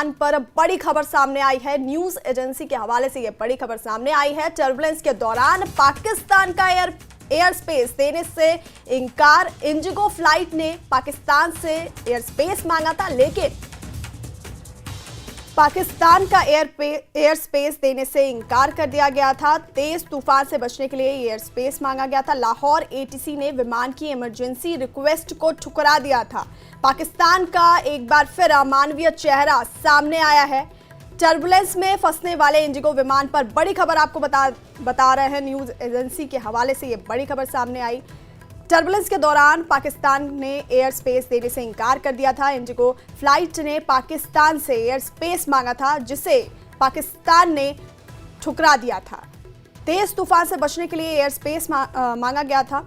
विमान पर बड़ी खबर सामने आई है। न्यूज एजेंसी के हवाले से यह बड़ी खबर सामने आई है। टर्बुलेंस के दौरान पाकिस्तान का एयर स्पेस देने से इनकार। इंडिगो फ्लाइट ने पाकिस्तान से एयर स्पेस मांगा था, लेकिन पाकिस्तान का एयर स्पेस देने से इनकार कर दिया गया था। तेज तूफान से बचने के लिए एयर स्पेस मांगा गया था। लाहौर एटीसी ने विमान की इमरजेंसी रिक्वेस्ट को ठुकरा दिया था। पाकिस्तान का एक बार फिर अमानवीय चेहरा सामने आया है। टर्बुलेंस में फंसने वाले इंडिगो विमान पर बड़ी खबर आपको बता रहे हैं। न्यूज एजेंसी के हवाले से ये बड़ी खबर सामने आई। टर्बुलेंस के दौरान पाकिस्तान ने एयर स्पेस देने से इनकार कर दिया था। इंडिगो फ्लाइट ने पाकिस्तान से एयर स्पेस मांगा था, जिसे पाकिस्तान ने ठुकरा दिया था। तेज तूफान से बचने के लिए एयर स्पेस मांगा गया था,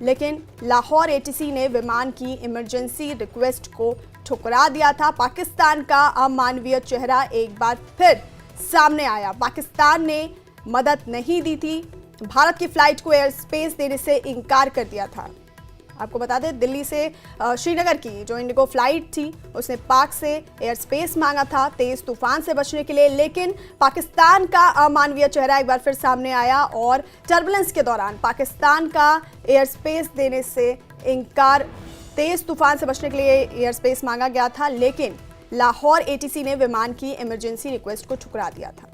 लेकिन लाहौर एटीसी ने विमान की इमरजेंसी रिक्वेस्ट को ठुकरा दिया था। पाकिस्तान का अमानवीय चेहरा एक बार फिर सामने आया। पाकिस्तान ने मदद नहीं दी थी। भारत की फ्लाइट को एयर स्पेस देने से इनकार कर दिया था। आपको बता दें, दिल्ली से श्रीनगर की जो इंडिगो फ्लाइट थी, उसने पाक से एयर स्पेस मांगा था तेज तूफान से बचने के लिए, लेकिन पाकिस्तान का अमानवीय चेहरा एक बार फिर सामने आया और टर्बुलेंस के दौरान पाकिस्तान का एयर स्पेस देने से इनकार। तेज तूफान से बचने के लिए एयर स्पेस मांगा गया था, लेकिन लाहौर एटीसी ने विमान की इमरजेंसी रिक्वेस्ट को ठुकरा दिया था।